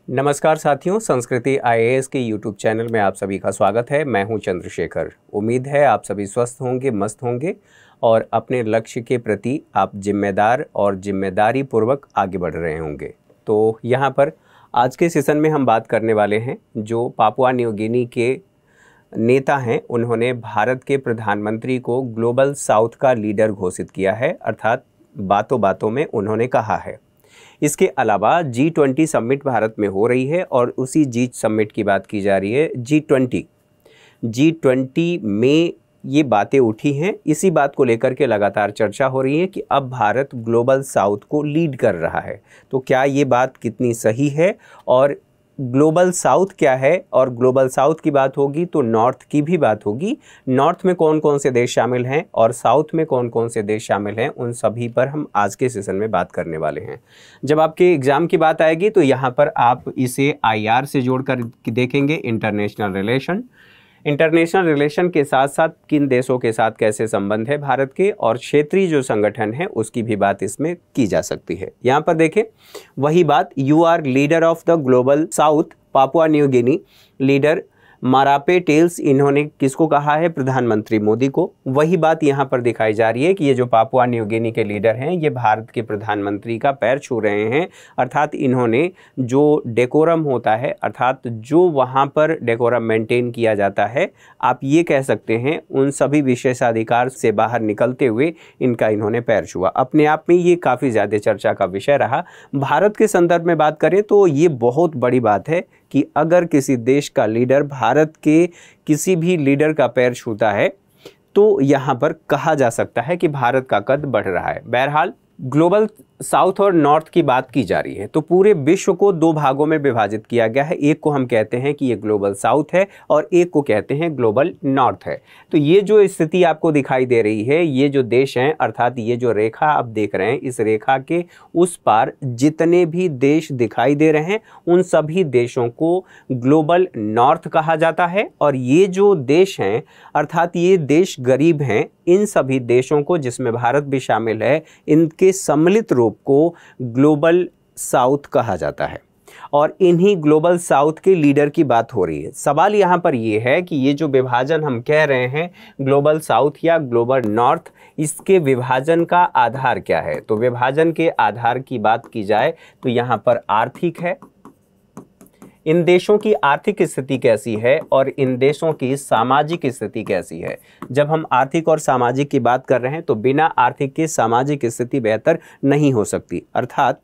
नमस्कार साथियों, संस्कृति आईएएस के यूट्यूब चैनल में आप सभी का स्वागत है। मैं हूं चंद्रशेखर। उम्मीद है आप सभी स्वस्थ होंगे, मस्त होंगे और अपने लक्ष्य के प्रति आप जिम्मेदार और जिम्मेदारी पूर्वक आगे बढ़ रहे होंगे। तो यहाँ पर आज के सेशन में हम बात करने वाले हैं जो पापुआ न्यू गिनी के नेता हैं, उन्होंने भारत के प्रधानमंत्री को ग्लोबल साउथ का लीडर घोषित किया है, अर्थात बातों बातों में उन्होंने कहा है। इसके अलावा G20 समिट भारत में हो रही है और उसी G समिट की बात की जा रही है। G20 में ये बातें उठी हैं। इसी बात को लेकर के लगातार चर्चा हो रही है कि अब भारत ग्लोबल साउथ को लीड कर रहा है। तो क्या ये बात कितनी सही है और ग्लोबल साउथ क्या है, और ग्लोबल साउथ की बात होगी तो नॉर्थ की भी बात होगी। नॉर्थ में कौन कौन से देश शामिल हैं और साउथ में कौन कौन से देश शामिल हैं, उन सभी पर हम आज के सेशन में बात करने वाले हैं। जब आपके एग्ज़ाम की बात आएगी तो यहाँ पर आप इसे IR से जोड़कर देखेंगे, इंटरनेशनल रिलेशन के साथ साथ किन देशों के साथ कैसे संबंध है भारत के, और क्षेत्रीय जो संगठन है उसकी भी बात इसमें की जा सकती है। यहाँ पर देखें वही बात, you are leader of the global south, Papua New Guinea leader Marape tells, इन्होंने किसको कहा है? प्रधानमंत्री मोदी को। वही बात यहाँ पर दिखाई जा रही है कि ये जो पापुआ न्यू गिनी के लीडर हैं ये भारत के प्रधानमंत्री का पैर छू रहे हैं, अर्थात इन्होंने जो डेकोरम होता है, अर्थात जो वहाँ पर डेकोरम मेंटेन किया जाता है, आप ये कह सकते हैं उन सभी विशेषाधिकार से बाहर निकलते हुए इनका इन्होंने पैर छुआ। अपने आप में ये काफ़ी ज़्यादा चर्चा का विषय रहा। भारत के संदर्भ में बात करें तो ये बहुत बड़ी बात है कि अगर किसी देश का लीडर भारत के किसी भी लीडर का पैर छूता है तो यहाँ पर कहा जा सकता है कि भारत का कद बढ़ रहा है। बहरहाल ग्लोबल साउथ और नॉर्थ की बात की जा रही है तो पूरे विश्व को दो भागों में विभाजित किया गया है। एक को हम कहते हैं कि ये ग्लोबल साउथ है और एक को कहते हैं ग्लोबल नॉर्थ है। तो ये जो स्थिति आपको दिखाई दे रही है, ये जो देश हैं, अर्थात ये जो रेखा आप देख रहे हैं, इस रेखा के उस पार जितने भी देश दिखाई दे रहे हैं उन सभी देशों को ग्लोबल नॉर्थ कहा जाता है। और ये जो देश हैं, अर्थात ये देश गरीब हैं, इन सभी देशों को, जिसमें भारत भी शामिल है, इनके सम्मिलित रूप को ग्लोबल साउथ कहा जाता है। और इन्हीं ग्लोबल साउथ के लीडर की बात हो रही है। सवाल यहाँ पर ये है कि ये जो विभाजन हम कह रहे हैं ग्लोबल साउथ या ग्लोबल नॉर्थ, इसके विभाजन का आधार क्या है? तो विभाजन के आधार की बात की जाए तो यहाँ पर आर्थिक है, इन देशों की आर्थिक स्थिति कैसी है और इन देशों की सामाजिक स्थिति कैसी है। जब हम आर्थिक और सामाजिक की बात कर रहे हैं तो बिना आर्थिक के सामाजिक स्थिति बेहतर नहीं हो सकती। अर्थात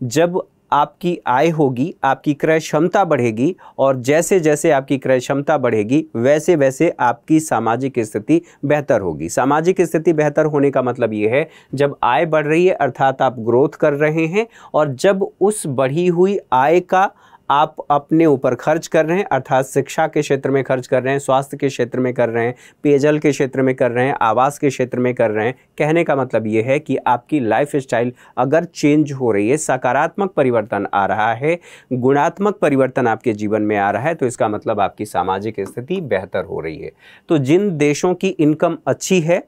जब आपकी आय होगी, आपकी क्रय क्षमता बढ़ेगी, और जैसे जैसे आपकी क्रय क्षमता बढ़ेगी वैसे वैसे आपकी सामाजिक स्थिति बेहतर होगी। सामाजिक स्थिति बेहतर होने का मतलब ये है जब आय बढ़ रही है, अर्थात आप ग्रोथ कर रहे हैं, और जब उस बढ़ी हुई आय का आप अपने ऊपर खर्च कर रहे हैं, अर्थात शिक्षा के क्षेत्र में खर्च कर रहे हैं, स्वास्थ्य के क्षेत्र में कर रहे हैं, पेयजल के क्षेत्र में कर रहे हैं, आवास के क्षेत्र में कर रहे हैं। कहने का मतलब ये है कि आपकी लाइफ स्टाइल अगर चेंज हो रही है, सकारात्मक परिवर्तन आ रहा है, गुणात्मक परिवर्तन आपके जीवन में आ रहा है, तो इसका मतलब आपकी सामाजिक स्थिति बेहतर हो रही है। तो जिन देशों की इनकम अच्छी है,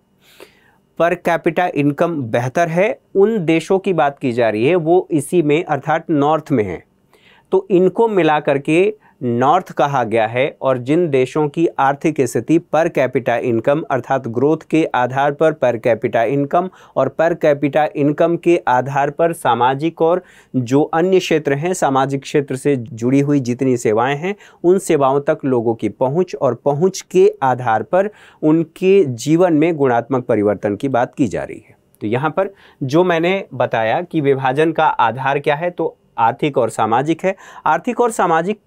पर कैपिटा इनकम बेहतर है, उन देशों की बात की जा रही है, वो इसी में अर्थात नॉर्थ में है। तो इनको मिला करके नॉर्थ कहा गया है। और जिन देशों की आर्थिक स्थिति पर कैपिटा इनकम, अर्थात ग्रोथ के आधार पर कैपिटा इनकम, और पर कैपिटा इनकम के आधार पर सामाजिक और जो अन्य क्षेत्र हैं, सामाजिक क्षेत्र से जुड़ी हुई जितनी सेवाएं हैं, उन सेवाओं तक लोगों की पहुंच, और पहुंच के आधार पर उनके जीवन में गुणात्मक परिवर्तन की बात की जा रही है। तो यहाँ पर जो मैंने बताया कि विभाजन का आधार क्या है, तो आर्थिक और सामाजिक है। आर्थिक और सामाजिक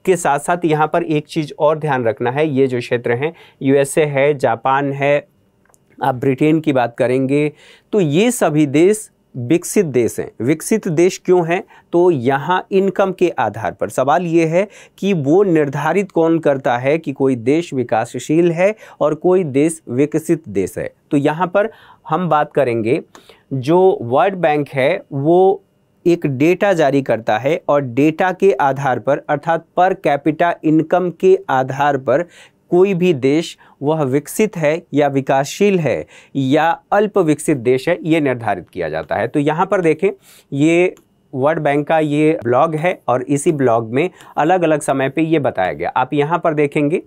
के साथ साथ यहाँ पर एक चीज़ और ध्यान रखना है, ये जो क्षेत्र हैं, USA है, जापान है, आप ब्रिटेन की बात करेंगे, तो ये सभी देश विकसित देश हैं। विकसित देश क्यों हैं? तो यहाँ इनकम के आधार पर। सवाल ये है कि वो निर्धारित कौन करता है कि कोई देश विकासशील है और कोई देश विकसित देश है। तो यहाँ पर हम बात करेंगे, जो वर्ल्ड बैंक है वो एक डेटा जारी करता है, और डेटा के आधार पर, अर्थात पर कैपिटा इनकम के आधार पर कोई भी देश वह विकसित है या विकासशील है या अल्प विकसित देश है, ये निर्धारित किया जाता है। तो यहाँ पर देखें, ये वर्ल्ड बैंक का ये ब्लॉग है और इसी ब्लॉग में अलग अलग समय पे ये बताया गया। आप यहाँ पर देखेंगे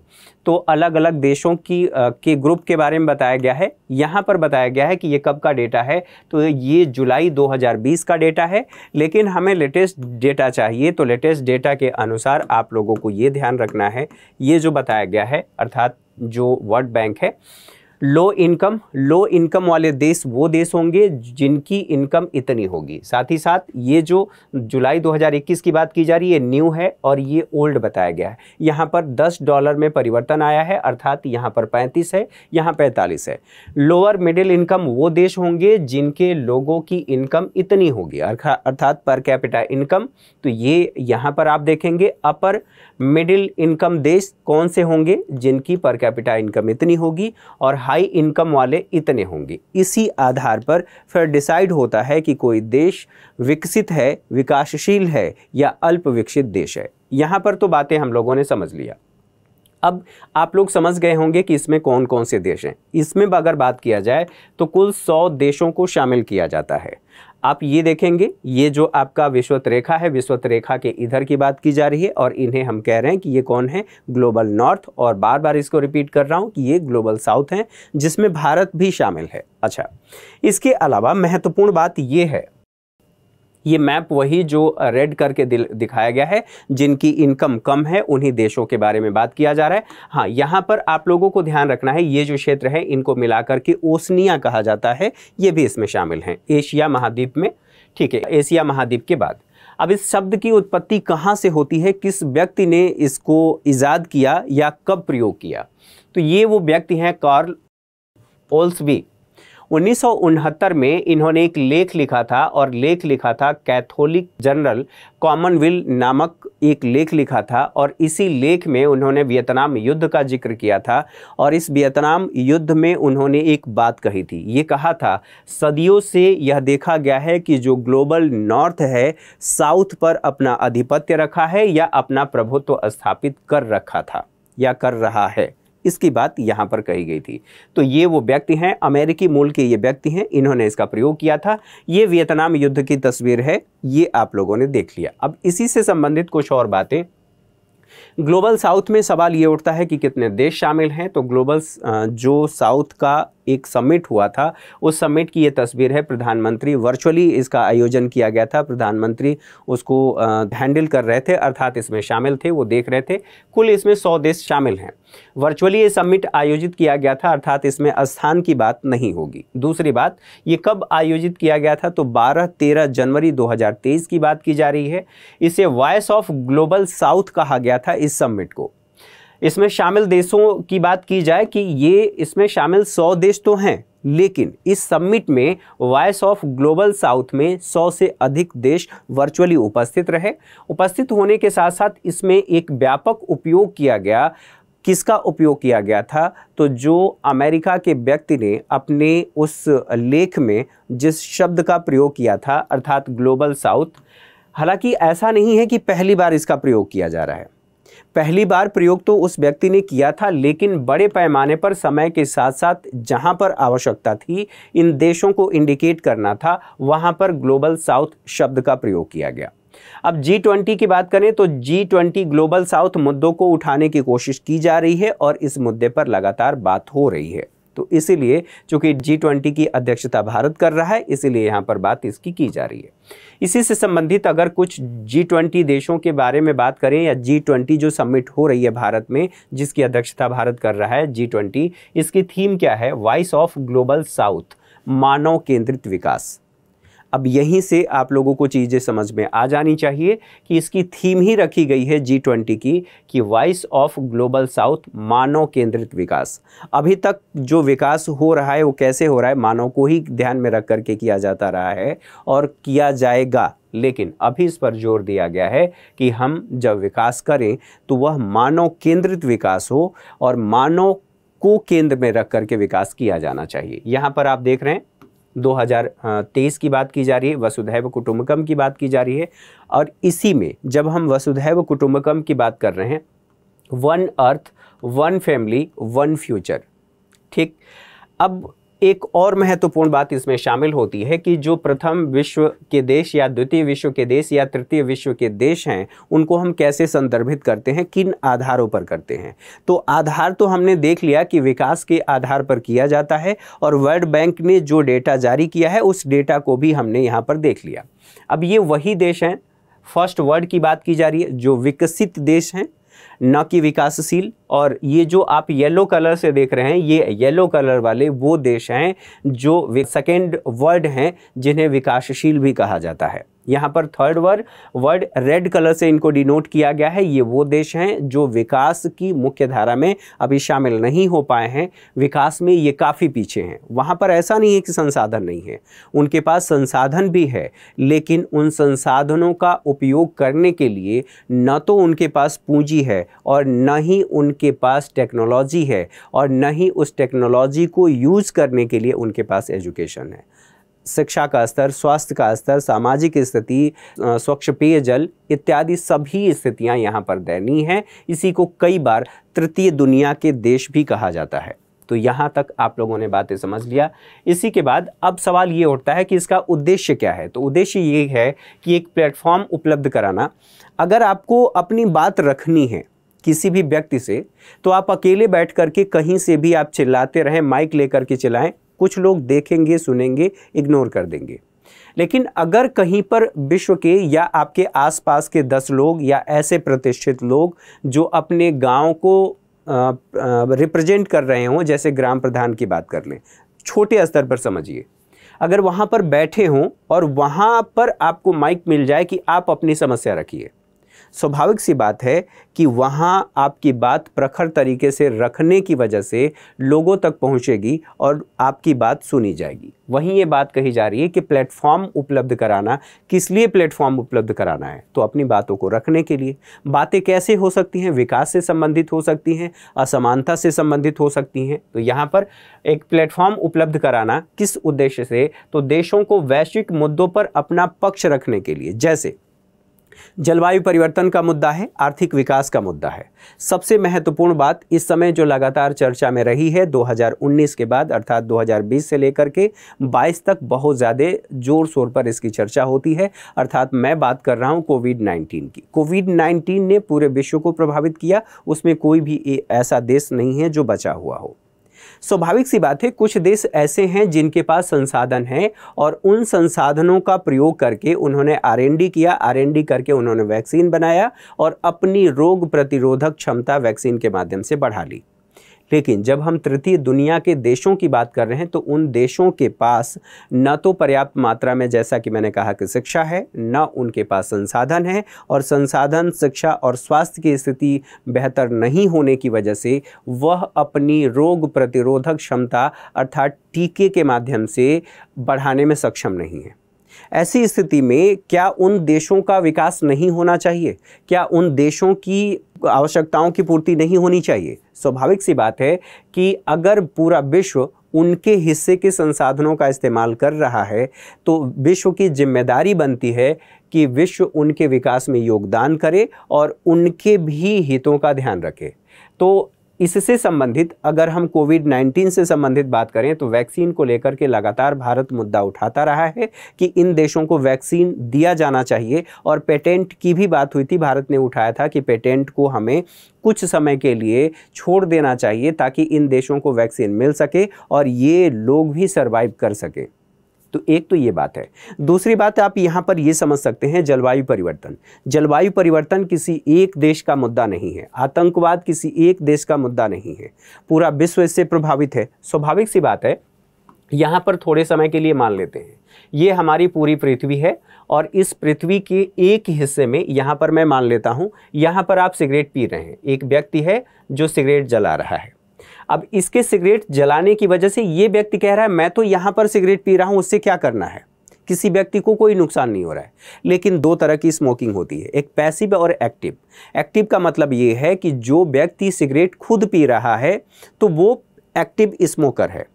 तो अलग अलग देशों के ग्रुप के बारे में बताया गया है। यहाँ पर बताया गया है कि ये कब का डेटा है, तो ये जुलाई 2020 का डेटा है, लेकिन हमें लेटेस्ट डेटा चाहिए। तो लेटेस्ट डेटा के अनुसार आप लोगों को ये ध्यान रखना है, ये जो बताया गया है अर्थात जो वर्ल्ड बैंक है, लो इनकम वाले देश वो देश होंगे जिनकी इनकम इतनी होगी। साथ ही साथ ये जो जुलाई 2021 की बात की जा रही है न्यू है और ये ओल्ड बताया गया है। यहाँ पर $10 में परिवर्तन आया है, अर्थात यहाँ पर 35 है, यहाँ 45 है। लोअर मिडिल इनकम वो देश होंगे जिनके लोगों की इनकम इतनी होगी, अर्थात पर कैपिटा इनकम। तो ये यहाँ पर आप देखेंगे अपर मिडिल इनकम देश कौन से होंगे जिनकी पर कैपिटा इनकम इतनी होगी, और हाई इनकम वाले इतने होंगे। इसी आधार पर फिर डिसाइड होता है कि कोई देश विकसित है, विकासशील है या अल्प विकसित देश है। यहाँ पर तो बातें हम लोगों ने समझ लिया। अब आप लोग समझ गए होंगे कि इसमें कौन कौन से देश हैं। इसमें अगर बात किया जाए तो कुल 100 देशों को शामिल किया जाता है। आप ये देखेंगे, ये जो आपका विषुवत रेखा है, विषुवत रेखा के इधर की बात की जा रही है और इन्हें हम कह रहे हैं कि ये कौन है, ग्लोबल नॉर्थ। और बार बार इसको रिपीट कर रहा हूँ कि ये ग्लोबल साउथ है, जिसमें भारत भी शामिल है। अच्छा, इसके अलावा महत्वपूर्ण बात ये है, ये मैप वही जो रेड करके दिखाया गया है, जिनकी इनकम कम है उन्हीं देशों के बारे में बात किया जा रहा है। हाँ, यहाँ पर आप लोगों को ध्यान रखना है, ये जो क्षेत्र है इनको मिलाकर के ओशनिया कहा जाता है, ये भी इसमें शामिल हैं एशिया महाद्वीप में। ठीक है, एशिया महाद्वीप के बाद अब इस शब्द की उत्पत्ति कहाँ से होती है, किस व्यक्ति ने इसको इजाद किया या कब प्रयोग किया, तो ये वो व्यक्ति हैं कार्ल ओल्सबी। 1969 में इन्होंने एक लेख लिखा था और लेख लिखा था कैथोलिक जर्नल कॉमनवेल्थ नामक एक लेख लिखा था, और इसी लेख में उन्होंने वियतनाम युद्ध का जिक्र किया था। और इस वियतनाम युद्ध में उन्होंने एक बात कही थी, ये कहा था सदियों से यह देखा गया है कि जो ग्लोबल नॉर्थ है साउथ पर अपना आधिपत्य रखा है या अपना प्रभुत्व स्थापित कर रखा था या कर रहा है, इसकी बात यहाँ पर कही गई थी। तो ये वो व्यक्ति हैं, अमेरिकी मूल के ये व्यक्ति हैं, इन्होंने इसका प्रयोग किया था। ये वियतनाम युद्ध की तस्वीर है, ये आप लोगों ने देख लिया। अब इसी से संबंधित कुछ और बातें। ग्लोबल साउथ में सवाल ये उठता है कि कितने देश शामिल हैं, तो ग्लोबल जो साउथ का एक समिट हुआ था, उस समिट की ये तस्वीर है। प्रधानमंत्री वर्चुअली इसका आयोजन किया गया था, प्रधानमंत्री उसको हैंडल कर रहे थे, अर्थात इसमें शामिल थे, वो देख रहे थे। कुल इसमें 100 देश शामिल हैं। वर्चुअली ये समिट आयोजित किया गया था, अर्थात इसमें स्थान की बात नहीं होगी। दूसरी बात, ये कब आयोजित किया गया था, तो 12-13 जनवरी 2023 की बात की जा रही है। इसे वॉइस ऑफ ग्लोबल साउथ कहा गया था इस समिट को। इसमें शामिल देशों की बात की जाए कि ये इसमें शामिल 100 देश तो हैं, लेकिन इस समिट में वॉइस ऑफ ग्लोबल साउथ में 100 से अधिक देश वर्चुअली उपस्थित रहे। उपस्थित होने के साथ साथ इसमें एक व्यापक उपयोग किया गया। किसका उपयोग किया गया था, तो जो अमेरिका के व्यक्ति ने अपने उस लेख में जिस शब्द का प्रयोग किया था, अर्थात ग्लोबल साउथ। हालांकि ऐसा नहीं है कि पहली बार इसका प्रयोग किया जा रहा है, पहली बार प्रयोग तो उस व्यक्ति ने किया था, लेकिन बड़े पैमाने पर समय के साथ साथ जहां पर आवश्यकता थी इन देशों को इंडिकेट करना था, वहां पर ग्लोबल साउथ शब्द का प्रयोग किया गया। अब G20 की बात करें तो G20 ग्लोबल साउथ मुद्दों को उठाने की कोशिश की जा रही है और इस मुद्दे पर लगातार बात हो रही है। तो इसीलिए चूंकि G20 की अध्यक्षता भारत कर रहा है, इसीलिए यहाँ पर बात इसकी की जा रही है। इसी से संबंधित अगर कुछ G20 देशों के बारे में बात करें या G20 जो समिट हो रही है भारत में, जिसकी अध्यक्षता भारत कर रहा है G20, इसकी थीम क्या है, वॉइस ऑफ ग्लोबल साउथ, मानव केंद्रित विकास। अब यहीं से आप लोगों को चीज़ें समझ में आ जानी चाहिए कि इसकी थीम ही रखी गई है G20 की कि वॉइस ऑफ ग्लोबल साउथ, मानव केंद्रित विकास। अभी तक जो विकास हो रहा है वो कैसे हो रहा है, मानव को ही ध्यान में रख करके किया जाता रहा है और किया जाएगा, लेकिन अभी इस पर जोर दिया गया है कि हम जब विकास करें तो वह मानव केंद्रित विकास हो और मानव को केंद्र में रख करके विकास किया जाना चाहिए। यहाँ पर आप देख रहे हैं 2023 की बात की जा रही है, वसुधैव कुटुंबकम की बात की जा रही है। और इसी में जब हम वसुधैव कुटुंबकम की बात कर रहे हैं, one earth, one family, one future, ठीक। अब एक और महत्वपूर्ण बात इसमें शामिल होती है कि जो प्रथम विश्व के देश या द्वितीय विश्व के देश या तृतीय विश्व के देश हैं, उनको हम कैसे संदर्भित करते हैं, किन आधारों पर करते हैं। तो आधार तो हमने देख लिया कि विकास के आधार पर किया जाता है, और वर्ल्ड बैंक ने जो डेटा जारी किया है उस डेटा को भी हमने यहाँ पर देख लिया। अब ये वही देश हैं, फर्स्ट वर्ल्ड की बात की जा रही है, जो विकसित देश हैं, न कि विकासशील। और ये जो आप येलो कलर से देख रहे हैं, ये येलो कलर वाले वो देश हैं जो सेकेंड वर्ल्ड हैं, जिन्हें विकासशील भी कहा जाता है। यहाँ पर थर्ड वर्ल्ड रेड कलर से इनको डिनोट किया गया है। ये वो देश हैं जो विकास की मुख्य धारा में अभी शामिल नहीं हो पाए हैं, विकास में ये काफ़ी पीछे हैं। वहाँ पर ऐसा नहीं है कि संसाधन नहीं है, उनके पास संसाधन भी है, लेकिन उन संसाधनों का उपयोग करने के लिए न तो उनके पास पूंजी है, और न ही उनके पास टेक्नोलॉजी है, और न ही उस टेक्नोलॉजी को यूज़ करने के लिए उनके पास एजुकेशन है। शिक्षा का स्तर, स्वास्थ्य का स्तर, सामाजिक स्थिति, स्वच्छ पेयजल इत्यादि सभी स्थितियां यहाँ पर दयनीय हैं। इसी को कई बार तृतीय दुनिया के देश भी कहा जाता है। तो यहाँ तक आप लोगों ने बातें समझ लिया। इसी के बाद अब सवाल ये उठता है कि इसका उद्देश्य क्या है। तो उद्देश्य ये है कि एक प्लेटफॉर्म उपलब्ध कराना। अगर आपको अपनी बात रखनी है किसी भी व्यक्ति से, तो आप अकेले बैठ करके कहीं से भी आप चिल्लाते रहें, माइक लेकर के चिल्लाएं, कुछ लोग देखेंगे, सुनेंगे, इग्नोर कर देंगे। लेकिन अगर कहीं पर विश्व के या आपके आसपास के 10 लोग या ऐसे प्रतिष्ठित लोग जो अपने गांव को रिप्रेजेंट कर रहे हों, जैसे ग्राम प्रधान की बात कर लें, छोटे स्तर पर समझिए, अगर वहाँ पर बैठे हों और वहाँ पर आपको माइक मिल जाए कि आप अपनी समस्या रखिए, स्वाभाविक सी बात है कि वहाँ आपकी बात प्रखर तरीके से रखने की वजह से लोगों तक पहुँचेगी और आपकी बात सुनी जाएगी। वहीं ये बात कही जा रही है कि प्लेटफॉर्म उपलब्ध कराना, किस लिए प्लेटफॉर्म उपलब्ध कराना है? तो अपनी बातों को रखने के लिए। बातें कैसे हो सकती हैं? विकास से संबंधित हो सकती हैं, असमानता से संबंधित हो सकती हैं। तो यहाँ पर एक प्लेटफॉर्म उपलब्ध कराना किस उद्देश्य से? तो देशों को वैश्विक मुद्दों पर अपना पक्ष रखने के लिए, जैसे जलवायु परिवर्तन का मुद्दा है, आर्थिक विकास का मुद्दा है। सबसे महत्वपूर्ण बात इस समय जो लगातार चर्चा में रही है, 2019 के बाद अर्थात 2020 से लेकर के 22 तक बहुत ज़्यादा जोर शोर पर इसकी चर्चा होती है। अर्थात मैं बात कर रहा हूँ कोविड-19 की। कोविड-19 ने पूरे विश्व को प्रभावित किया, उसमें कोई भी ऐसा देश नहीं है जो बचा हुआ हो। स्वाभाविक सी बात है, कुछ देश ऐसे हैं जिनके पास संसाधन हैं और उन संसाधनों का प्रयोग करके उन्होंने R&D किया, R&D करके उन्होंने वैक्सीन बनाया और अपनी रोग प्रतिरोधक क्षमता वैक्सीन के माध्यम से बढ़ा ली। लेकिन जब हम तृतीय दुनिया के देशों की बात कर रहे हैं, तो उन देशों के पास न तो पर्याप्त मात्रा में, जैसा कि मैंने कहा, कि शिक्षा है, न उनके पास संसाधन है, और संसाधन, शिक्षा और स्वास्थ्य की स्थिति बेहतर नहीं होने की वजह से वह अपनी रोग प्रतिरोधक क्षमता अर्थात टीके के माध्यम से बढ़ाने में सक्षम नहीं है। ऐसी स्थिति में क्या उन देशों का विकास नहीं होना चाहिए? क्या उन देशों की आवश्यकताओं की पूर्ति नहीं होनी चाहिए? स्वाभाविक सी बात है कि अगर पूरा विश्व उनके हिस्से के संसाधनों का इस्तेमाल कर रहा है, तो विश्व की जिम्मेदारी बनती है कि विश्व उनके विकास में योगदान करे और उनके भी हितों का ध्यान रखे। तो इससे संबंधित अगर हम कोविड-19 से संबंधित बात करें, तो वैक्सीन को लेकर के लगातार भारत मुद्दा उठाता रहा है कि इन देशों को वैक्सीन दिया जाना चाहिए, और पेटेंट की भी बात हुई थी। भारत ने उठाया था कि पेटेंट को हमें कुछ समय के लिए छोड़ देना चाहिए ताकि इन देशों को वैक्सीन मिल सके और ये लोग भी सर्वाइव कर सके। तो एक तो ये बात है। दूसरी बात आप यहाँ पर ये समझ सकते हैं, जलवायु परिवर्तन। जलवायु परिवर्तन किसी एक देश का मुद्दा नहीं है, आतंकवाद किसी एक देश का मुद्दा नहीं है, पूरा विश्व इससे प्रभावित है। स्वाभाविक सी बात है, यहाँ पर थोड़े समय के लिए मान लेते हैं ये हमारी पूरी पृथ्वी है, और इस पृथ्वी के एक हिस्से में, यहाँ पर मैं मान लेता हूँ, यहाँ पर आप सिगरेट पी रहे हैं, एक व्यक्ति है जो सिगरेट जला रहा है। अब इसके सिगरेट जलाने की वजह से ये व्यक्ति कह रहा है मैं तो यहाँ पर सिगरेट पी रहा हूँ, उससे क्या करना है? किसी व्यक्ति को कोई नुकसान नहीं हो रहा है। लेकिन दो तरह की स्मोकिंग होती है, एक पैसिव और एक्टिव। एक्टिव का मतलब ये है कि जो व्यक्ति सिगरेट खुद पी रहा है तो वो एक्टिव स्मोकर है,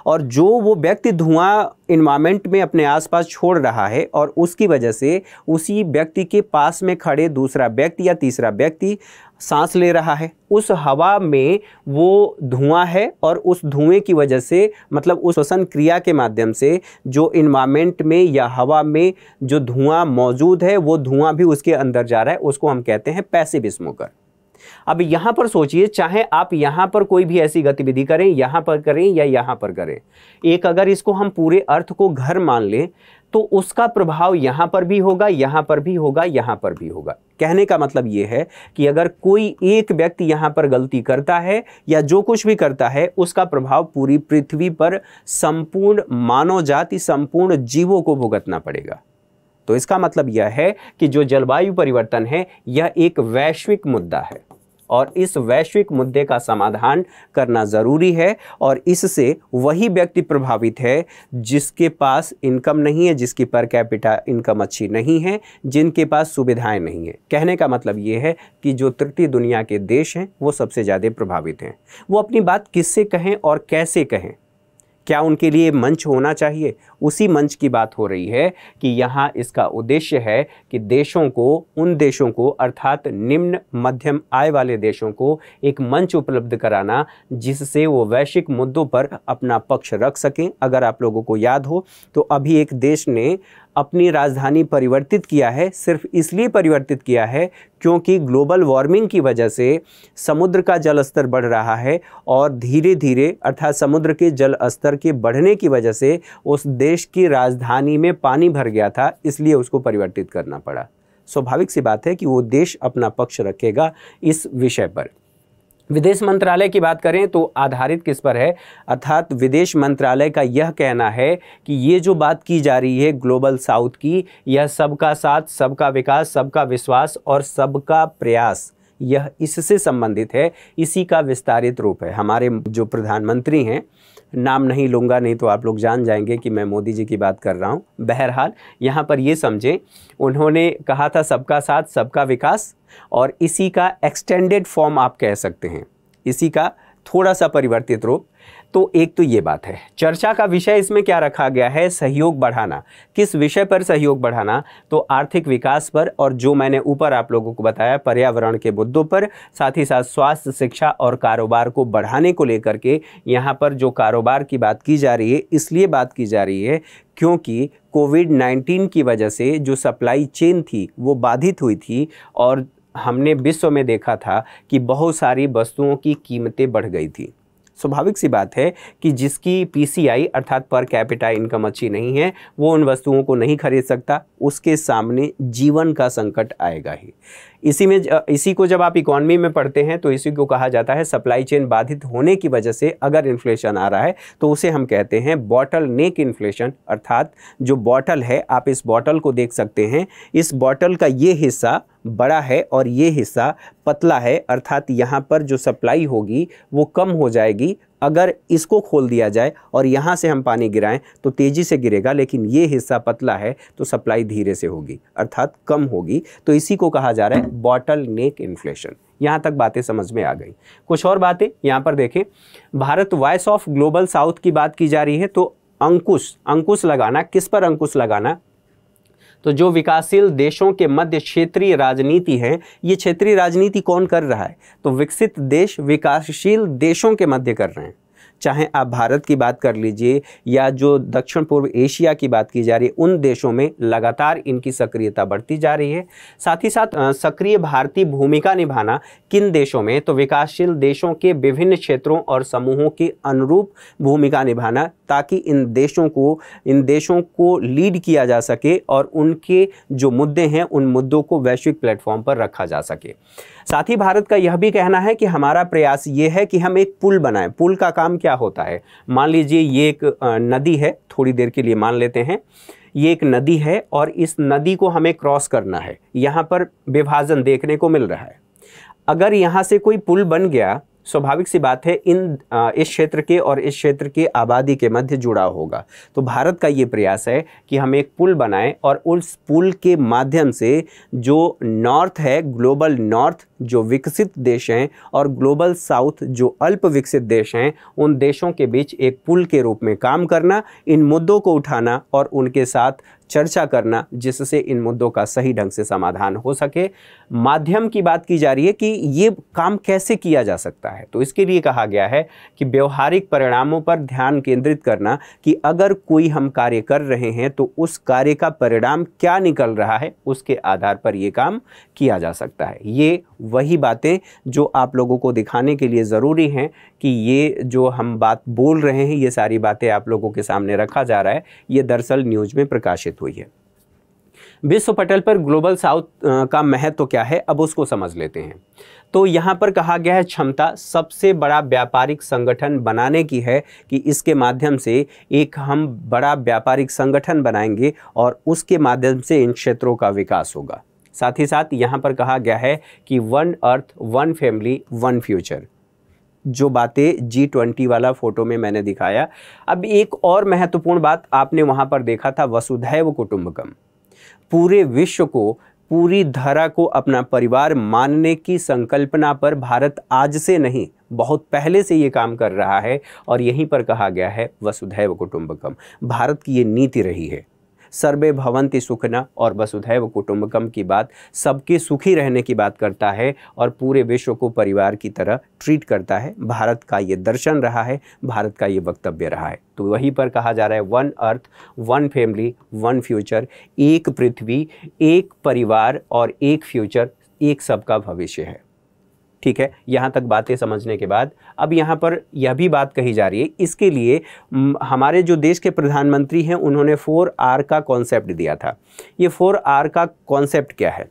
और जो वो व्यक्ति धुआं एनवायरनमेंट में अपने आसपास छोड़ रहा है और उसकी वजह से उसी व्यक्ति के पास में खड़े दूसरा व्यक्ति या तीसरा व्यक्ति सांस ले रहा है, उस हवा में वो धुआं है और उस धुएं की वजह से, मतलब उस श्वसन क्रिया के माध्यम से जो इन्वायरमेंट में या हवा में जो धुआं मौजूद है वो धुआं भी उसके अंदर जा रहा है, उसको हम कहते हैं पैसिव स्मोकर। अब यहाँ पर सोचिए, चाहे आप यहाँ पर कोई भी ऐसी गतिविधि करें, यहाँ पर करें या यहाँ पर करें, एक अगर इसको हम पूरे अर्थ को घर मान लें तो उसका प्रभाव यहाँ पर भी होगा, यहाँ पर भी होगा, यहाँ पर भी होगा। कहने का मतलब ये है कि अगर कोई एक व्यक्ति यहाँ पर गलती करता है या जो कुछ भी करता है उसका प्रभाव पूरी पृथ्वी पर संपूर्ण मानव जाति, संपूर्ण जीवों को भुगतना पड़ेगा। तो इसका मतलब यह है कि जो जलवायु परिवर्तन है यह एक वैश्विक मुद्दा है और इस वैश्विक मुद्दे का समाधान करना ज़रूरी है। और इससे वही व्यक्ति प्रभावित है जिसके पास इनकम नहीं है, जिसकी पर कैपिटा इनकम अच्छी नहीं है, जिनके पास सुविधाएं नहीं है। कहने का मतलब ये है कि जो तृतीय दुनिया के देश हैं वो सबसे ज़्यादा प्रभावित हैं। वो अपनी बात किससे कहें और कैसे कहें, क्या उनके लिए मंच होना चाहिए, उसी मंच की बात हो रही है कि यहाँ इसका उद्देश्य है कि देशों को, उन देशों को अर्थात निम्न मध्यम आय वाले देशों को एक मंच उपलब्ध कराना जिससे वो वैश्विक मुद्दों पर अपना पक्ष रख सकें। अगर आप लोगों को याद हो तो अभी एक देश ने अपनी राजधानी परिवर्तित किया है, सिर्फ इसलिए परिवर्तित किया है क्योंकि ग्लोबल वार्मिंग की वजह से समुद्र का जल स्तर बढ़ रहा है और धीरे धीरे अर्थात समुद्र के जल स्तर के बढ़ने की वजह से उस देश की राजधानी में पानी भर गया था, इसलिए उसको परिवर्तित करना पड़ा। स्वाभाविक सी बात है कि वो देश अपना पक्ष रखेगा इस विषय पर। विदेश मंत्रालय की बात करें तो आधारित किस पर है, अर्थात विदेश मंत्रालय का यह कहना है कि ये जो बात की जा रही है ग्लोबल साउथ की, यह सबका साथ, सबका विकास, सबका विश्वास और सबका प्रयास, यह इससे संबंधित है, इसी का विस्तारित रूप है। हमारे जो प्रधानमंत्री हैं, नाम नहीं लूँगा नहीं तो आप लोग जान जाएंगे कि मैं मोदी जी की बात कर रहा हूँ। बहरहाल यहाँ पर ये समझें, उन्होंने कहा था सबका साथ सबका विकास, और इसी का एक्सटेंडेड फॉर्म आप कह सकते हैं, इसी का थोड़ा सा परिवर्तित रूप। तो एक तो ये बात है। चर्चा का विषय इसमें क्या रखा गया है, सहयोग बढ़ाना। किस विषय पर सहयोग बढ़ाना, तो आर्थिक विकास पर, और जो मैंने ऊपर आप लोगों को बताया पर्यावरण के मुद्दों पर, साथ ही साथ स्वास्थ्य, शिक्षा और कारोबार को बढ़ाने को लेकर के यहाँ पर जो कारोबार की बात की जा रही है, इसलिए बात की जा रही है क्योंकि कोविड-19 की वजह से जो सप्लाई चेन थी वो बाधित हुई थी और हमने विश्व में देखा था कि बहुत सारी वस्तुओं की कीमतें बढ़ गई थी। स्वाभाविक सी बात है कि जिसकी पीसीआई अर्थात पर कैपिटा इनकम अच्छी नहीं है वो उन वस्तुओं को नहीं खरीद सकता, उसके सामने जीवन का संकट आएगा ही। इसी को जब आप इकॉनमी में पढ़ते हैं तो इसी को कहा जाता है सप्लाई चेन बाधित होने की वजह से अगर इन्फ्लेशन आ रहा है तो उसे हम कहते हैं बॉटल नेक इन्फ्लेशन। अर्थात जो बॉटल है, आप इस बॉटल को देख सकते हैं, इस बॉटल का ये हिस्सा बड़ा है और ये हिस्सा पतला है, अर्थात यहाँ पर जो सप्लाई होगी वो कम हो जाएगी। अगर इसको खोल दिया जाए और यहाँ से हम पानी गिराएं तो तेज़ी से गिरेगा, लेकिन ये हिस्सा पतला है तो सप्लाई धीरे से होगी अर्थात कम होगी। तो इसी को कहा जा रहा है बॉटल नेक इन्फ्लेशन। यहाँ तक बातें समझ में आ गई। कुछ और बातें यहाँ पर देखें, Bharat voice of global south की बात की जा रही है तो अंकुश लगाना, किस पर अंकुश लगाना, तो जो विकासशील देशों के मध्य क्षेत्रीय राजनीति है, ये क्षेत्रीय राजनीति कौन कर रहा है, तो विकसित देश विकासशील देशों के मध्य कर रहे हैं। चाहे आप भारत की बात कर लीजिए या जो दक्षिण पूर्व एशिया की बात की जा रही है, उन देशों में लगातार इनकी सक्रियता बढ़ती जा रही है। साथ ही साथ सक्रिय भारतीय भूमिका निभाना किन देशों में, तो विकासशील देशों के विभिन्न क्षेत्रों और समूहों के अनुरूप भूमिका निभाना, ताकि इन देशों को लीड किया जा सके और उनके जो मुद्दे हैं उन मुद्दों को वैश्विक प्लेटफॉर्म पर रखा जा सके। साथ ही भारत का यह भी कहना है कि हमारा प्रयास ये है कि हम एक पुल बनाएं। पुल का काम क्या होता है, मान लीजिए ये एक नदी है, थोड़ी देर के लिए मान लेते हैं ये एक नदी है और इस नदी को हमें क्रॉस करना है। यहाँ पर विभाजन देखने को मिल रहा है। अगर यहाँ से कोई पुल बन गया, स्वाभाविक सी बात है इस क्षेत्र के और इस क्षेत्र के आबादी के मध्य जुड़ाव होगा। तो भारत का ये प्रयास है कि हम एक पुल बनाएं और उस पुल के माध्यम से जो नॉर्थ है, ग्लोबल नॉर्थ जो विकसित देश हैं और ग्लोबल साउथ जो अल्प विकसित देश हैं, उन देशों के बीच एक पुल के रूप में काम करना, इन मुद्दों को उठाना और उनके साथ चर्चा करना, जिससे इन मुद्दों का सही ढंग से समाधान हो सके। माध्यम की बात की जा रही है कि ये काम कैसे किया जा सकता है, तो इसके लिए कहा गया है कि व्यवहारिक परिणामों पर ध्यान केंद्रित करना, कि अगर कोई हम कार्य कर रहे हैं तो उस कार्य का परिणाम क्या निकल रहा है, उसके आधार पर ये काम किया जा सकता है। ये वही बातें जो आप लोगों को दिखाने के लिए ज़रूरी हैं कि ये जो हम बात बोल रहे हैं, ये सारी बातें आप लोगों के सामने रखा जा रहा है, ये दरअसल न्यूज़ में प्रकाशित हुई है। विश्व पटल पर ग्लोबल साउथ का महत्व क्या है, अब उसको समझ लेते हैं। तो यहाँ पर कहा गया है क्षमता सबसे बड़ा व्यापारिक संगठन बनाने की है, कि इसके माध्यम से एक हम बड़ा व्यापारिक संगठन बनाएंगे और उसके माध्यम से इन क्षेत्रों का विकास होगा। साथ ही साथ यहाँ पर कहा गया है कि one earth, one family, one future, जो बातें G20 वाला फोटो में मैंने दिखाया। अब एक और महत्वपूर्ण बात आपने वहाँ पर देखा था, वसुधैव कुटुंबकम। पूरे विश्व को, पूरी धरा को अपना परिवार मानने की संकल्पना पर भारत आज से नहीं, बहुत पहले से ये काम कर रहा है, और यहीं पर कहा गया है वसुधैव कुटुंबकम। भारत की ये नीति रही है, सर्वे भवन्ति सुखिनः, और वसुधैव कुटुंबकम की बात सबके सुखी रहने की बात करता है और पूरे विश्व को परिवार की तरह ट्रीट करता है। भारत का ये दर्शन रहा है, भारत का ये वक्तव्य रहा है। तो वहीं पर कहा जा रहा है one earth, one family, one future, एक पृथ्वी, एक परिवार और एक फ्यूचर, एक सबका भविष्य है। ठीक है, यहाँ तक बातें समझने के बाद अब यहाँ पर यह भी बात कही जा रही है, इसके लिए हमारे जो देश के प्रधानमंत्री हैं उन्होंने 4R का कॉन्सेप्ट दिया था। ये 4R का कॉन्सेप्ट क्या है?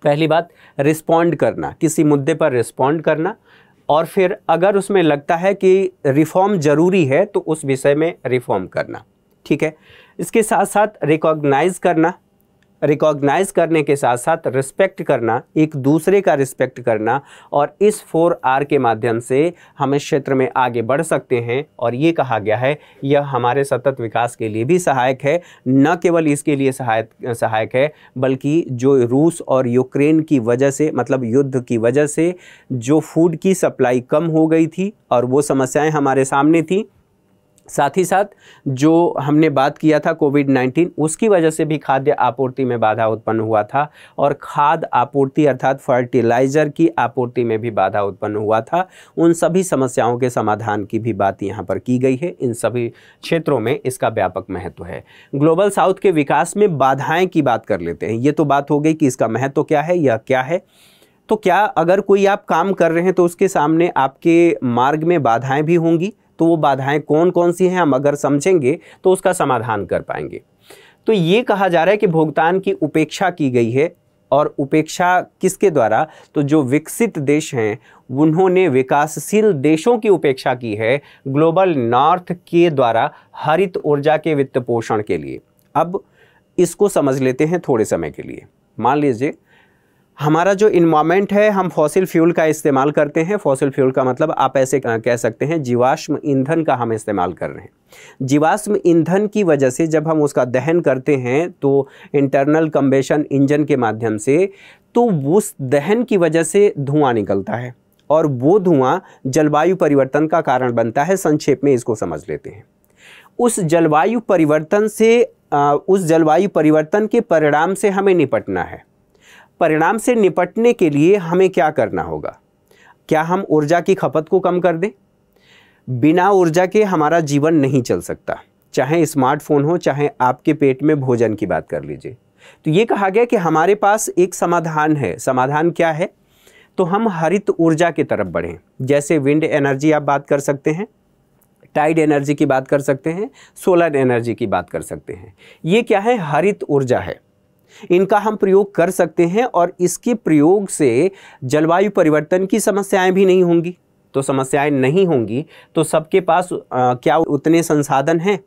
पहली बात, रिस्पॉन्ड करना, किसी मुद्दे पर रिस्पॉन्ड करना, और फिर अगर उसमें लगता है कि रिफॉर्म ज़रूरी है तो उस विषय में रिफॉर्म करना। ठीक है, इसके साथ साथ रिकॉग्नाइज़ करना, रिकॉग्नाइज करने के साथ साथ रिस्पेक्ट करना, एक दूसरे का रिस्पेक्ट करना, और इस 4R के माध्यम से हम इस क्षेत्र में आगे बढ़ सकते हैं। और ये कहा गया है यह हमारे सतत विकास के लिए भी सहायक है, न केवल इसके लिए सहायक है बल्कि जो रूस और यूक्रेन की वजह से, मतलब युद्ध की वजह से जो फूड की सप्लाई कम हो गई थी और वो समस्याएं हमारे सामने थी, साथ ही साथ जो हमने बात किया था कोविड-19, उसकी वजह से भी खाद्य आपूर्ति में बाधा उत्पन्न हुआ था, और खाद्य आपूर्ति अर्थात फर्टिलाइज़र की आपूर्ति में भी बाधा उत्पन्न हुआ था। उन सभी समस्याओं के समाधान की भी बात यहाँ पर की गई है। इन सभी क्षेत्रों में इसका व्यापक महत्व है। ग्लोबल साउथ के विकास में बाधाएं की बात कर लेते हैं। ये तो बात हो गई कि इसका महत्व क्या है, यह क्या है। तो क्या अगर कोई आप काम कर रहे हैं तो उसके सामने आपके मार्ग में बाधाएं भी होंगी, तो वो बाधाएं कौन कौन सी हैं हम अगर समझेंगे तो उसका समाधान कर पाएंगे। तो ये कहा जा रहा है कि भुगतान की उपेक्षा की गई है, और उपेक्षा किसके द्वारा? तो जो विकसित देश हैं उन्होंने विकासशील देशों की उपेक्षा की है ग्लोबल नॉर्थ के द्वारा हरित ऊर्जा के वित्त पोषण के लिए। अब इसको समझ लेते हैं थोड़े समय के लिए। मान लीजिए हमारा जो इन्वायरमेंट है, हम फॉसिल फ्यूल का इस्तेमाल करते हैं। फॉसिल फ्यूल का मतलब आप ऐसे कह सकते हैं जीवाश्म ईंधन का हम इस्तेमाल कर रहे हैं। जीवाश्म ईंधन की वजह से जब हम उसका दहन करते हैं तो इंटरनल कंबेशन इंजन के माध्यम से, तो उस दहन की वजह से धुआं निकलता है, और वो धुआं जलवायु परिवर्तन का कारण बनता है। संक्षेप में इसको समझ लेते हैं। उस जलवायु परिवर्तन के परिणाम से हमें निपटना है। परिणाम से निपटने के लिए हमें क्या करना होगा? क्या हम ऊर्जा की खपत को कम कर दें? बिना ऊर्जा के हमारा जीवन नहीं चल सकता, चाहे स्मार्टफोन हो, चाहे आपके पेट में भोजन की बात कर लीजिए। तो ये कहा गया कि हमारे पास एक समाधान है। समाधान क्या है? तो हम हरित ऊर्जा की तरफ बढ़ें। जैसे विंड एनर्जी आप बात कर सकते हैं, टाइड एनर्जी की बात कर सकते हैं, सोलर एनर्जी की बात कर सकते हैं। ये क्या है? हरित ऊर्जा है। इनका हम प्रयोग कर सकते हैं, और इसके प्रयोग से जलवायु परिवर्तन की समस्याएं भी नहीं होंगी। तो समस्याएं नहीं होंगी तो सबके पास क्या उतने संसाधन हैं?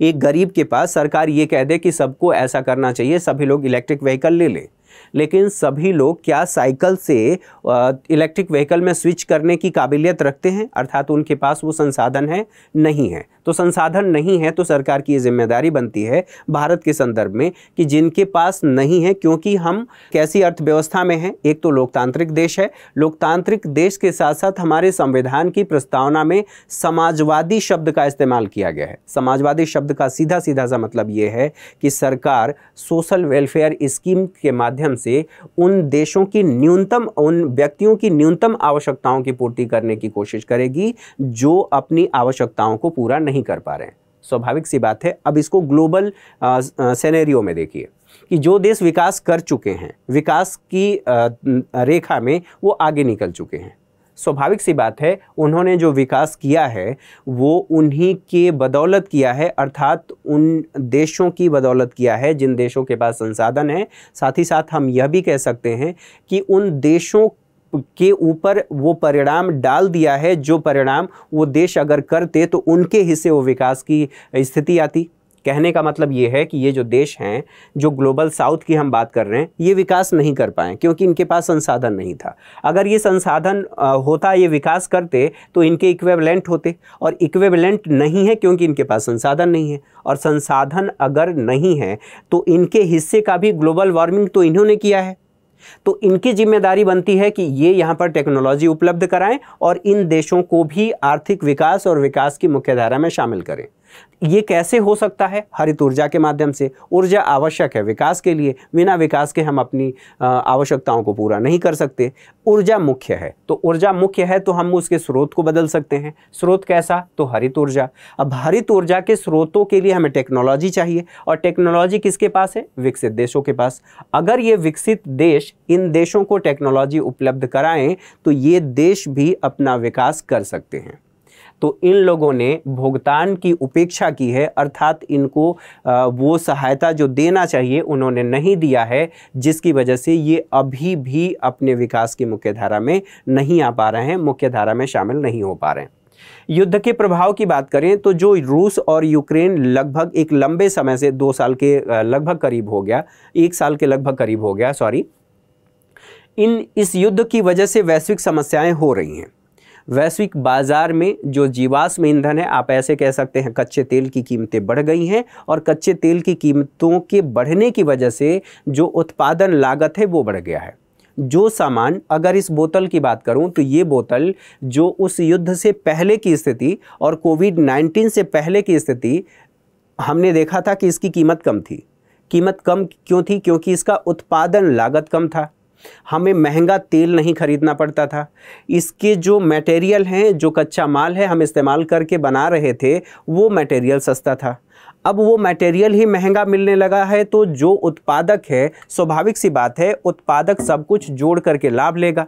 एक गरीब के पास सरकार ये कह दे कि सबको ऐसा करना चाहिए, सभी लोग इलेक्ट्रिक व्हीकल ले लें, लेकिन सभी लोग क्या साइकिल से इलेक्ट्रिक व्हीकल में स्विच करने की काबिलियत रखते हैं, अर्थात उनके पास वो संसाधन है? नहीं है। तो संसाधन नहीं है तो सरकार की ये जिम्मेदारी बनती है भारत के संदर्भ में कि जिनके पास नहीं है, क्योंकि हम कैसी अर्थव्यवस्था में हैं, एक तो लोकतांत्रिक देश है, लोकतांत्रिक देश के साथ साथ हमारे संविधान की प्रस्तावना में समाजवादी शब्द का इस्तेमाल किया गया है। समाजवादी शब्द का सीधा सीधा सा मतलब ये है कि सरकार सोशल वेलफेयर स्कीम के माध्यम से उन देशों की न्यूनतम, उन व्यक्तियों की न्यूनतम आवश्यकताओं की पूर्ति करने की कोशिश करेगी जो अपनी आवश्यकताओं को पूरा नहीं कर पा रहे हैं। स्वाभाविक सी बात है। अब इसको ग्लोबल सिनेरियो में देखिए कि जो देश विकास कर चुके हैं, विकास की रेखा में वो आगे निकल चुके हैं, स्वाभाविक सी बात है उन्होंने जो विकास किया है वो उन्हीं के बदौलत किया है, अर्थात उन देशों की बदौलत किया है जिन देशों के पास संसाधन है। साथ ही साथ हम यह भी कह सकते हैं कि उन देशों के ऊपर वो परिणाम डाल दिया है जो परिणाम वो देश अगर करते तो उनके हिस्से वो विकास की स्थिति आती। कहने का मतलब ये है कि ये जो देश हैं, जो ग्लोबल साउथ की हम बात कर रहे हैं, ये विकास नहीं कर पाए क्योंकि इनके पास संसाधन नहीं था। अगर ये संसाधन होता, ये विकास करते तो इनके इक्विवेलेंट होते, और इक्विवेलेंट नहीं है क्योंकि इनके पास संसाधन नहीं है। और संसाधन अगर नहीं है तो इनके हिस्से का भी ग्लोबल वार्मिंग तो इन्होंने किया है। तो इनकी जिम्मेदारी बनती है कि ये यहाँ पर टेक्नोलॉजी उपलब्ध कराएं और इन देशों को भी आर्थिक विकास और विकास की मुख्यधारा में शामिल करें। ये कैसे हो सकता है? हरित ऊर्जा के माध्यम से। ऊर्जा आवश्यक है विकास के लिए, बिना विकास के हम अपनी आवश्यकताओं को पूरा नहीं कर सकते। ऊर्जा मुख्य है, तो ऊर्जा मुख्य है तो हम उसके स्रोत को बदल सकते हैं। स्रोत कैसा? तो हरित ऊर्जा। अब हरित ऊर्जा के स्रोतों के लिए हमें टेक्नोलॉजी चाहिए, और टेक्नोलॉजी किसके पास है? विकसित देशों के पास। अगर ये विकसित देश इन देशों को टेक्नोलॉजी उपलब्ध कराएं तो ये देश भी अपना विकास कर सकते हैं। तो इन लोगों ने भुगतान की उपेक्षा की है, अर्थात इनको वो सहायता जो देना चाहिए उन्होंने नहीं दिया है, जिसकी वजह से ये अभी भी अपने विकास की मुख्यधारा में नहीं आ पा रहे हैं, मुख्यधारा में शामिल नहीं हो पा रहे हैं। युद्ध के प्रभाव की बात करें तो जो रूस और यूक्रेन लगभग एक लंबे समय से 2 साल के लगभग करीब हो गया, 1 साल के लगभग करीब हो गया, इस युद्ध की वजह से वैश्विक समस्याएं हो रही हैं। वैश्विक बाजार में जो जीवाश्म ईंधन है, आप ऐसे कह सकते हैं कच्चे तेल की कीमतें बढ़ गई हैं, और कच्चे तेल की कीमतों के बढ़ने की वजह से जो उत्पादन लागत है वो बढ़ गया है। जो सामान, अगर इस बोतल की बात करूं तो ये बोतल जो उस युद्ध से पहले की स्थिति और कोविड-19 से पहले की स्थिति, हमने देखा था कि इसकी कीमत कम थी। कीमत कम क्यों थी? क्योंकि इसका उत्पादन लागत कम था, हमें महंगा तेल नहीं खरीदना पड़ता था। इसके जो मटेरियल हैं, जो कच्चा माल है हम इस्तेमाल करके बना रहे थे, वो मटेरियल सस्ता था। अब वो मटेरियल ही महंगा मिलने लगा है तो जो उत्पादक है, स्वाभाविक सी बात है उत्पादक सब कुछ जोड़ करके लाभ लेगा।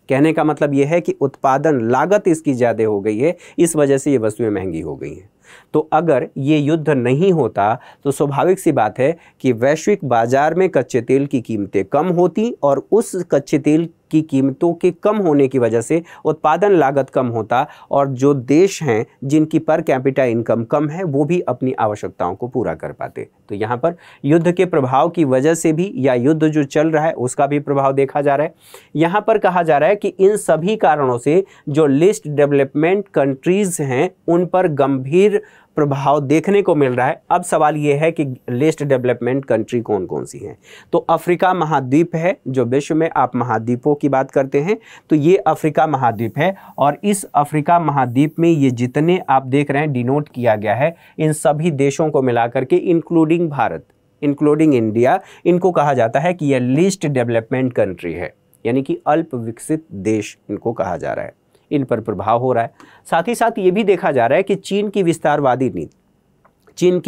कहने का मतलब ये है कि उत्पादन लागत इसकी ज़्यादा हो गई है, इस वजह से ये वस्तुएं महंगी हो गई हैं। तो अगर ये युद्ध नहीं होता तो स्वाभाविक सी बात है कि वैश्विक बाजार में कच्चे तेल की कीमतें कम होती, और उस कच्चे तेल की कीमतों के कम होने की वजह से उत्पादन लागत कम होता, और जो देश हैं जिनकी पर कैपिटा इनकम कम है वो भी अपनी आवश्यकताओं को पूरा कर पाते। तो यहाँ पर युद्ध के प्रभाव की वजह से भी, या युद्ध जो चल रहा है उसका भी प्रभाव देखा जा रहा है। यहाँ पर कहा जा रहा है कि इन सभी कारणों से जो लिस्ट डेवलपमेंट कंट्रीज हैं उन पर गंभीर प्रभाव देखने को मिल रहा है। अब सवाल ये है कि लिस्ट डेवलपमेंट कंट्री कौन कौन सी हैं? तो अफ्रीका महाद्वीप है, जो विश्व में आप महाद्वीपों की बात करते हैं तो ये अफ्रीका महाद्वीप है, और इस अफ्रीका महाद्वीप में ये जितने आप देख रहे हैं डिनोट किया गया है, इन सभी देशों को मिलाकर के इंक्लूडिंग भारत, इंक्लूडिंग इंडिया, इनको कहा जाता है कि यह लिस्ट डेवलपमेंट कंट्री है, यानी कि अल्प विकसित देश इनको कहा जा रहा है। इन पर प्रभाव हो रहा है। साथ ही साथ ये भी देखा जा रहा है कि चीन की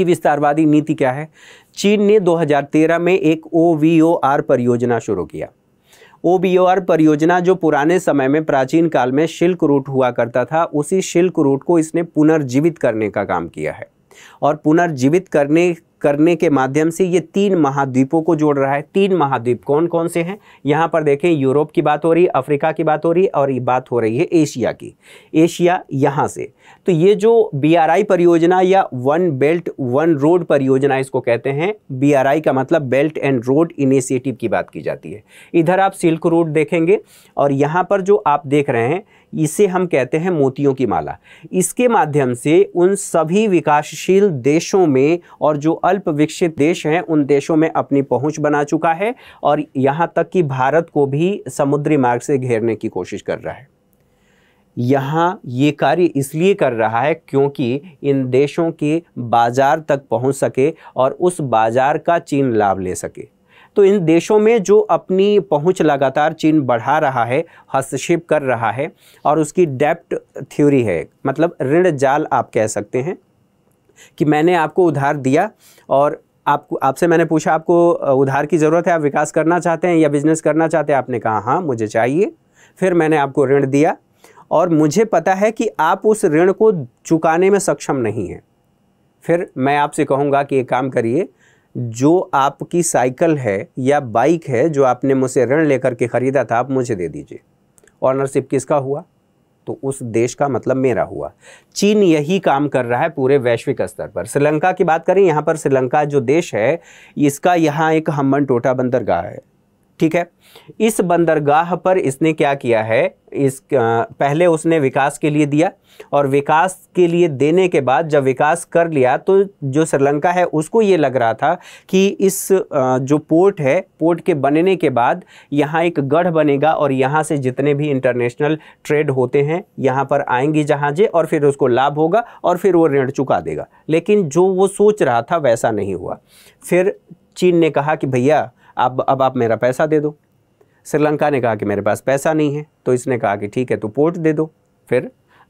विस्तारवादी नीति क्या है? चीन ने 2013 में एक OVOR परियोजना शुरू किया। OVOR परियोजना जो पुराने समय में प्राचीन काल में सिल्क रूट हुआ करता था, उसी सिल्क रूट को इसने पुनर्जीवित करने का काम किया है। और पुनर्जीवित करने करने के माध्यम से ये 3 महाद्वीपों को जोड़ रहा है। 3 महाद्वीप कौन कौन से हैं? यहाँ पर देखें, यूरोप की बात हो रही है, अफ्रीका की बात हो रही है और ये बात हो रही है एशिया की। एशिया यहाँ से। तो ये जो BRI परियोजना या वन बेल्ट वन रोड परियोजना इसको कहते हैं। BRI का मतलब बेल्ट एंड रोड इनिशिएटिव की बात की जाती है। इधर आप सिल्क रोड देखेंगे और यहाँ पर जो आप देख रहे हैं इसे हम कहते हैं मोतियों की माला। इसके माध्यम से उन सभी विकासशील देशों में और जो अल्प विकसित देश हैं उन देशों में अपनी पहुंच बना चुका है और यहाँ तक कि भारत को भी समुद्री मार्ग से घेरने की कोशिश कर रहा है। यहाँ ये कार्य इसलिए कर रहा है क्योंकि इन देशों के बाजार तक पहुँच सके और उस बाजार का चीन लाभ ले सके। तो इन देशों में जो अपनी पहुंच लगातार चीन बढ़ा रहा है, हस्तक्षेप कर रहा है और उसकी डेब्ट थ्योरी है, मतलब ऋण जाल आप कह सकते हैं कि मैंने आपको उधार दिया और आपसे मैंने पूछा आपको उधार की ज़रूरत है, आप विकास करना चाहते हैं या बिजनेस करना चाहते हैं? आपने कहा हाँ मुझे चाहिए। फिर मैंने आपको ऋण दिया और मुझे पता है कि आप उस ऋण को चुकाने में सक्षम नहीं हैं। फिर मैं आपसे कहूँगा कि एक काम करिए, जो आपकी साइकिल है या बाइक है जो आपने मुझसे ऋण लेकर के ख़रीदा था, आप मुझे दे दीजिए। ऑनरशिप किसका हुआ? तो उस देश का, मतलब मेरा हुआ। चीन यही काम कर रहा है पूरे वैश्विक स्तर पर। श्रीलंका की बात करें, यहाँ पर श्रीलंका जो देश है इसका यहाँ एक हम्बनटोटा बंदरगाह है, ठीक है। इस बंदरगाह पर इसने क्या किया है, पहले उसने विकास के लिए दिया और विकास के लिए देने के बाद जब विकास कर लिया तो जो श्रीलंका है उसको ये लग रहा था कि इस जो पोर्ट है, पोर्ट के बनने के बाद यहाँ एक गढ़ बनेगा और यहाँ से जितने भी इंटरनेशनल ट्रेड होते हैं यहाँ पर आएंगी जहाज़ें और फिर उसको लाभ होगा और फिर वो ऋण चुका देगा। लेकिन जो वो सोच रहा था वैसा नहीं हुआ। फिर चीन ने कहा कि भैया अब आप मेरा पैसा दे दो। श्रीलंका ने कहा कि मेरे पास पैसा नहीं है, तो इसने कहा कि ठीक है तो पोर्ट दे दो। फिर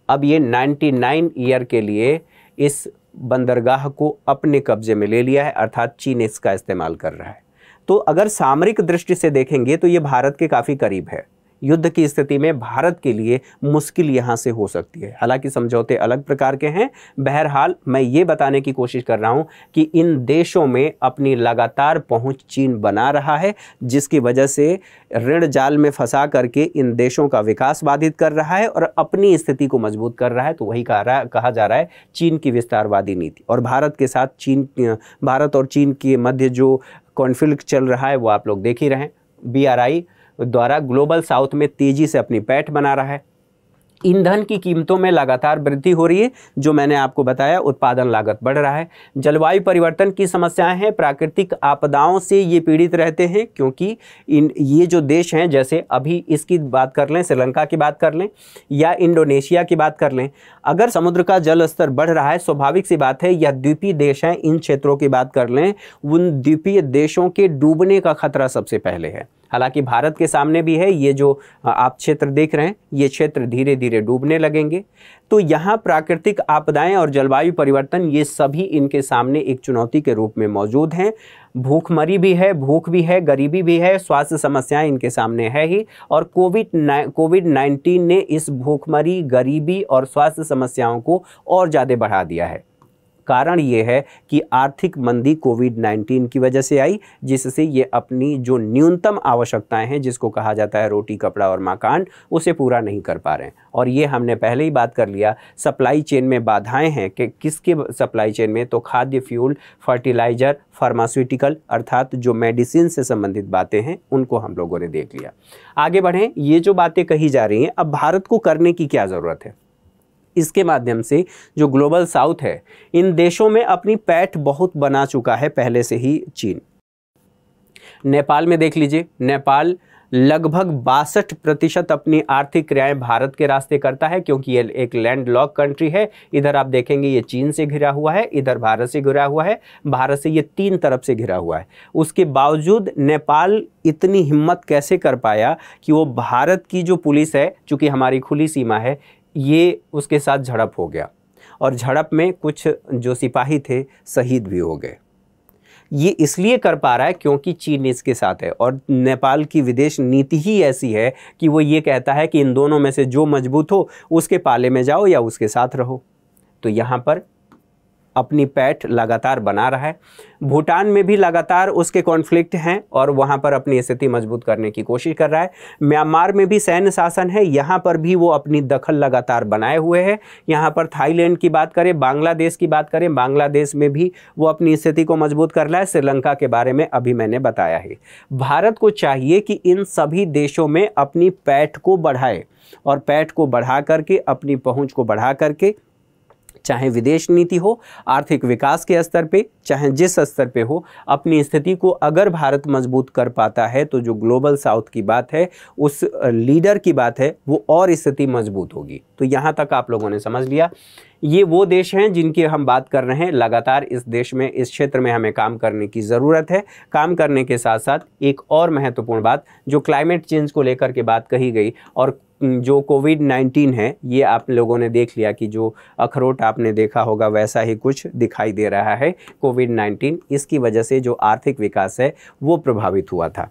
अब ये 99 ईयर के लिए इस बंदरगाह को अपने कब्जे में ले लिया है, अर्थात चीन इसका इस्तेमाल कर रहा है। तो अगर सामरिक दृष्टि से देखेंगे तो ये भारत के काफ़ी करीब है। युद्ध की स्थिति में भारत के लिए मुश्किल यहाँ से हो सकती है। हालांकि समझौते अलग प्रकार के हैं। बहरहाल मैं ये बताने की कोशिश कर रहा हूँ कि इन देशों में अपनी लगातार पहुँच चीन बना रहा है, जिसकी वजह से ऋण जाल में फंसा करके इन देशों का विकास बाधित कर रहा है और अपनी स्थिति को मजबूत कर रहा है। तो वही कहा जा रहा है चीन की विस्तारवादी नीति। और भारत के साथ भारत और चीन के मध्य जो कॉन्फ्लिक्ट चल रहा है वो आप लोग देख ही रहे हैं। BRI द्वारा ग्लोबल साउथ में तेजी से अपनी पैठ बना रहा है। ईंधन की कीमतों में लगातार वृद्धि हो रही है, जो मैंने आपको बताया, उत्पादन लागत बढ़ रहा है। जलवायु परिवर्तन की समस्याएं हैं, प्राकृतिक आपदाओं से ये पीड़ित रहते हैं क्योंकि ये जो देश हैं, जैसे अभी इसकी बात कर लें, श्रीलंका की बात कर लें या इंडोनेशिया की बात कर लें, अगर समुद्र का जल स्तर बढ़ रहा है, स्वाभाविक सी बात है, यह द्वीपीय देश हैं, इन क्षेत्रों की बात कर लें, उन द्वीपीय देशों के डूबने का खतरा सबसे पहले है। हालांकि भारत के सामने भी है, ये जो आप क्षेत्र देख रहे हैं ये क्षेत्र धीरे धीरे डूबने लगेंगे। तो यहाँ प्राकृतिक आपदाएं और जलवायु परिवर्तन ये सभी इनके सामने एक चुनौती के रूप में मौजूद हैं। भूखमरी भी है, भूख भी है, गरीबी भी है, स्वास्थ्य समस्याएं इनके सामने है ही। और कोविड-19 ने इस भूखमरी, गरीबी और स्वास्थ्य समस्याओं को और ज़्यादा बढ़ा दिया है। कारण ये है कि आर्थिक मंदी कोविड-19 की वजह से आई, जिससे ये अपनी जो न्यूनतम आवश्यकताएं हैं, जिसको कहा जाता है रोटी, कपड़ा और मकान, उसे पूरा नहीं कर पा रहे हैं। और ये हमने पहले ही बात कर लिया, सप्लाई चेन में बाधाएं हैं कि किसके सप्लाई चेन में, तो खाद्य, फ्यूल, फर्टिलाइज़र, फार्मास्यूटिकल अर्थात जो मेडिसिन से संबंधित बातें हैं उनको हम लोगों ने देख लिया। आगे बढ़ें, ये जो बातें कही जा रही हैं, अब भारत को करने की क्या ज़रूरत है? इसके माध्यम से जो ग्लोबल साउथ है, इन देशों में अपनी पैठ बहुत बना चुका है पहले से ही चीन। नेपाल में देख लीजिए, नेपाल लगभग 62% अपनी आर्थिक क्रियाएं भारत के रास्ते करता है क्योंकि ये एक लैंडलॉक कंट्री है। इधर आप देखेंगे ये चीन से घिरा हुआ है, इधर भारत से घिरा हुआ है, भारत से ये 3 तरफ से घिरा हुआ है। उसके बावजूद नेपाल इतनी हिम्मत कैसे कर पाया कि वो भारत की जो पुलिस है, चूँकि हमारी खुली सीमा है, ये उसके साथ झड़प हो गया और झड़प में कुछ जो सिपाही थे शहीद भी हो गए। ये इसलिए कर पा रहा है क्योंकि चीन इसके साथ है और नेपाल की विदेश नीति ही ऐसी है कि वो ये कहता है कि इन दोनों में से जो मजबूत हो उसके पाले में जाओ या उसके साथ रहो। तो यहाँ पर अपनी पैठ लगातार बना रहा है। भूटान में भी लगातार उसके कॉन्फ्लिक्ट हैं और वहाँ पर अपनी स्थिति मजबूत करने की कोशिश कर रहा है। म्यांमार में भी सैन्य शासन है, यहाँ पर भी वो अपनी दखल लगातार बनाए हुए है। यहाँ पर थाईलैंड की बात करें, बांग्लादेश की बात करें, बांग्लादेश में भी वो अपनी स्थिति को मजबूत कर रहा है। श्रीलंका के बारे में अभी मैंने बताया है। भारत को चाहिए कि इन सभी देशों में अपनी पैठ को बढ़ाए और पैठ को बढ़ा करके, अपनी पहुँच को बढ़ा करके, चाहे विदेश नीति हो, आर्थिक विकास के स्तर पे, चाहे जिस स्तर पे हो, अपनी स्थिति को अगर भारत मजबूत कर पाता है तो जो ग्लोबल साउथ की बात है, उस लीडर की बात है, वो और स्थिति मजबूत होगी। तो यहाँ तक आप लोगों ने समझ लिया। ये वो देश हैं जिनकी हम बात कर रहे हैं। लगातार इस देश में, इस क्षेत्र में हमें काम करने की ज़रूरत है। काम करने के साथ साथ एक और महत्वपूर्ण बात, जो क्लाइमेट चेंज को लेकर के बात कही गई और जो कोविड-19 है, ये आप लोगों ने देख लिया कि जो अखरोट आपने देखा होगा वैसा ही कुछ दिखाई दे रहा है। कोविड-19 इसकी वजह से जो आर्थिक विकास है वो प्रभावित हुआ था।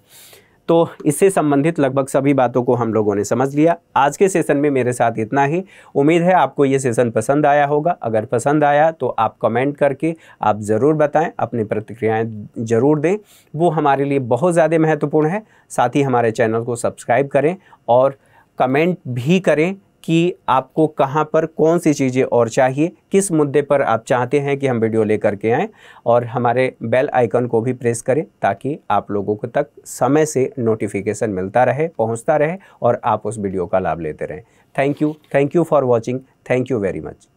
तो इससे संबंधित लगभग सभी बातों को हम लोगों ने समझ लिया। आज के सेशन में मेरे साथ इतना ही। उम्मीद है आपको ये सेशन पसंद आया होगा। अगर पसंद आया तो आप कमेंट करके आप ज़रूर बताएं, अपनी प्रतिक्रियाएं ज़रूर दें, वो हमारे लिए बहुत ज़्यादा महत्वपूर्ण है। साथ ही हमारे चैनल को सब्सक्राइब करें और कमेंट भी करें कि आपको कहां पर कौन सी चीज़ें और चाहिए, किस मुद्दे पर आप चाहते हैं कि हम वीडियो लेकर के आएँ, और हमारे बेल आइकन को भी प्रेस करें ताकि आप लोगों को तक समय से नोटिफिकेशन मिलता रहे, पहुंचता रहे और आप उस वीडियो का लाभ लेते रहें। Thank you for watching. Thank you very much.